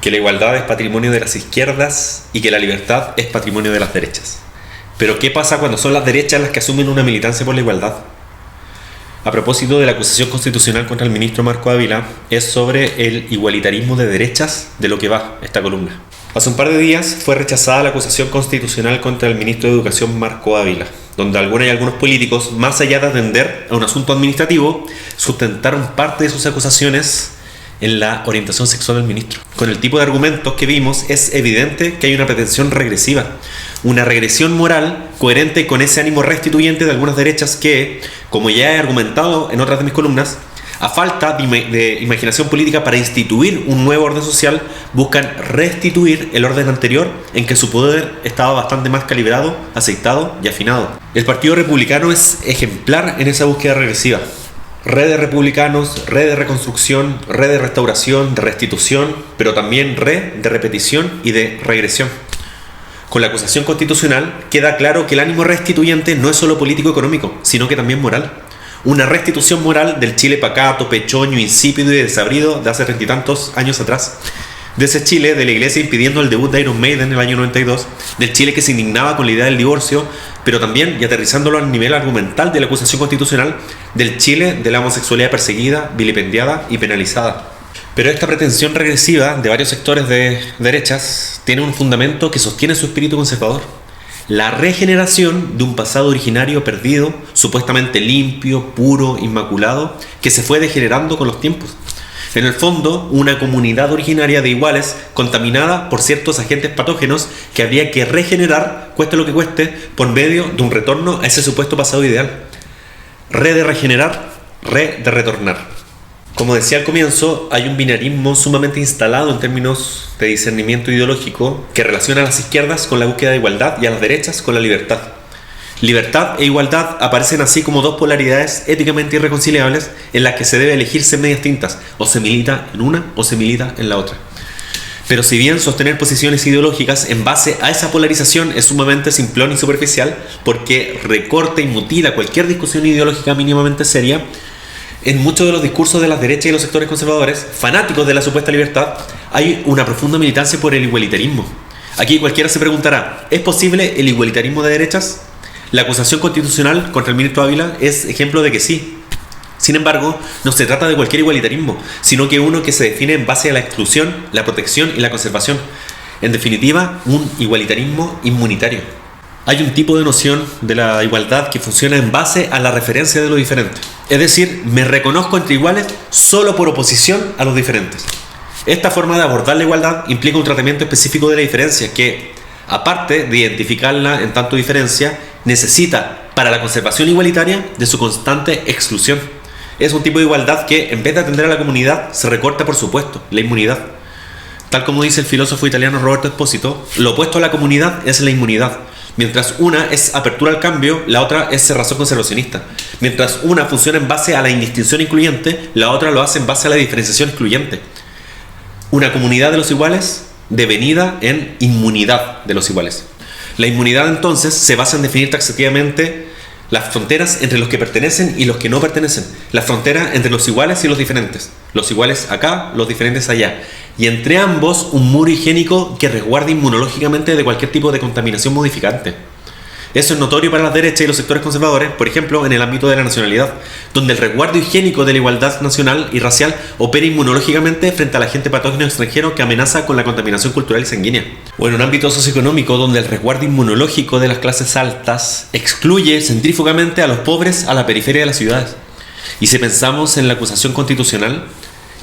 que la igualdad es patrimonio de las izquierdas y que la libertad es patrimonio de las derechas. Pero ¿qué pasa cuando son las derechas las que asumen una militancia por la igualdad? A propósito de la acusación constitucional contra el ministro Marco Ávila, es sobre el igualitarismo de derechas de lo que va esta columna. Hace un par de días fue rechazada la acusación constitucional contra el ministro de Educación Marco Ávila, donde algunos políticos, más allá de atender a un asunto administrativo, sustentaron parte de sus acusaciones en la orientación sexual del ministro. Con el tipo de argumentos que vimos, es evidente que hay una pretensión regresiva, una regresión moral coherente con ese ánimo restituyente de algunas derechas que, como ya he argumentado en otras de mis columnas, a falta de imaginación política para instituir un nuevo orden social, buscan restituir el orden anterior en que su poder estaba bastante más calibrado, aceitado y afinado. El Partido Republicano es ejemplar en esa búsqueda regresiva. Red de republicanos, red de reconstrucción, red de restauración, de restitución, pero también red de repetición y de regresión. Con la acusación constitucional queda claro que el ánimo restituyente no es solo político-económico, sino que también moral. Una restitución moral del Chile pacato, pechoño, insípido y desabrido de hace 30 y tantos años atrás. De ese Chile de la iglesia impidiendo el debut de Iron Maiden en el año 92, del Chile que se indignaba con la idea del divorcio, pero también, y aterrizándolo al nivel argumental de la acusación constitucional, del Chile de la homosexualidad perseguida, vilipendiada y penalizada. Pero esta pretensión regresiva de varios sectores de derechas tiene un fundamento que sostiene su espíritu conservador. La regeneración de un pasado originario perdido, supuestamente limpio, puro, inmaculado, que se fue degenerando con los tiempos. En el fondo, una comunidad originaria de iguales contaminada por ciertos agentes patógenos que habría que regenerar, cueste lo que cueste, por medio de un retorno a ese supuesto pasado ideal. Re de regenerar, re de retornar. Como decía al comienzo, hay un binarismo sumamente instalado en términos de discernimiento ideológico que relaciona a las izquierdas con la búsqueda de igualdad y a las derechas con la libertad. Libertad e igualdad aparecen así como dos polaridades éticamente irreconciliables en las que se debe elegirse medias tintas, o se milita en una o se milita en la otra. Pero si bien sostener posiciones ideológicas en base a esa polarización es sumamente simplón y superficial, porque recorta y mutila cualquier discusión ideológica mínimamente seria, en muchos de los discursos de las derechas y los sectores conservadores, fanáticos de la supuesta libertad, hay una profunda militancia por el igualitarismo. Aquí cualquiera se preguntará, ¿es posible el igualitarismo de derechas? La acusación constitucional contra el ministro Ávila es ejemplo de que sí. Sin embargo, no se trata de cualquier igualitarismo, sino que uno que se define en base a la exclusión, la protección y la conservación. En definitiva, un igualitarismo inmunitario. Hay un tipo de noción de la igualdad que funciona en base a la referencia de lo diferente. Es decir, me reconozco entre iguales solo por oposición a los diferentes. Esta forma de abordar la igualdad implica un tratamiento específico de la diferencia que, aparte de identificarla en tanto diferencia, necesita, para la conservación igualitaria, de su constante exclusión. Es un tipo de igualdad que, en vez de atender a la comunidad, se recorta por supuesto, la inmunidad. Tal como dice el filósofo italiano Roberto Espósito, lo opuesto a la comunidad es la inmunidad. Mientras una es apertura al cambio, la otra es cerrazón conservacionista. Mientras una funciona en base a la indistinción incluyente, la otra lo hace en base a la diferenciación excluyente. Una comunidad de los iguales devenida en inmunidad de los iguales. La inmunidad entonces se basa en definir taxativamente las fronteras entre los que pertenecen y los que no pertenecen, la frontera entre los iguales y los diferentes, los iguales acá, los diferentes allá, y entre ambos un muro higiénico que resguarde inmunológicamente de cualquier tipo de contaminación modificante. Eso es notorio para las derechas y los sectores conservadores, por ejemplo, en el ámbito de la nacionalidad, donde el resguardo higiénico de la igualdad nacional y racial opera inmunológicamente frente al agente patógeno extranjero que amenaza con la contaminación cultural y sanguínea. O en un ámbito socioeconómico, donde el resguardo inmunológico de las clases altas excluye centrífugamente a los pobres a la periferia de las ciudades. Y si pensamos en la acusación constitucional,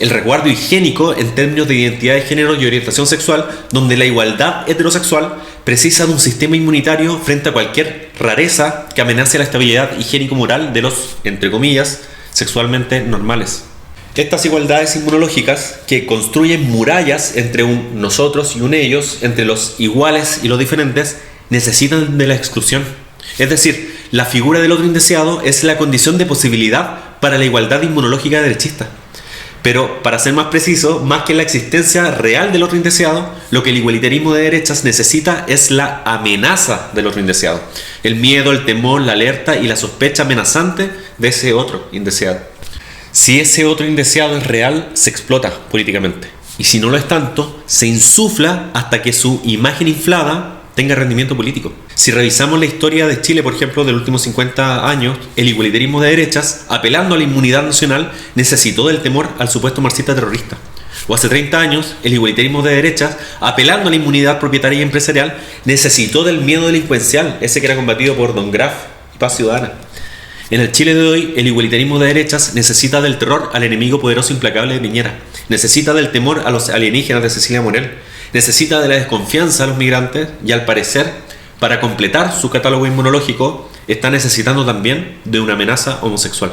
el resguardo higiénico en términos de identidad de género y orientación sexual, donde la igualdad heterosexual precisa de un sistema inmunitario frente a cualquier rareza que amenace la estabilidad higiénico-moral de los, entre comillas, sexualmente normales. Estas igualdades inmunológicas que construyen murallas entre un nosotros y un ellos, entre los iguales y los diferentes, necesitan de la exclusión. Es decir, la figura del otro indeseado es la condición de posibilidad para la igualdad inmunológica derechista. Pero, para ser más preciso, más que la existencia real del otro indeseado, lo que el igualitarismo de derechas necesita es la amenaza del otro indeseado. El miedo, el temor, la alerta y la sospecha amenazante de ese otro indeseado. Si ese otro indeseado es real, se explota políticamente. Y si no lo es tanto, se insufla hasta que su imagen inflada tenga rendimiento político. Si revisamos la historia de Chile, por ejemplo, de los últimos 50 años, el igualitarismo de derechas, apelando a la inmunidad nacional, necesitó del temor al supuesto marxista terrorista. O hace 30 años, el igualitarismo de derechas, apelando a la inmunidad propietaria y empresarial, necesitó del miedo delincuencial, ese que era combatido por Don Graff y Paz Ciudadana. En el Chile de hoy, el igualitarismo de derechas necesita del terror al enemigo poderoso e implacable de Piñera, necesita del temor a los alienígenas de Cecilia Morel, necesita de la desconfianza a los migrantes y, al parecer, para completar su catálogo inmunológico, está necesitando también de una amenaza homosexual.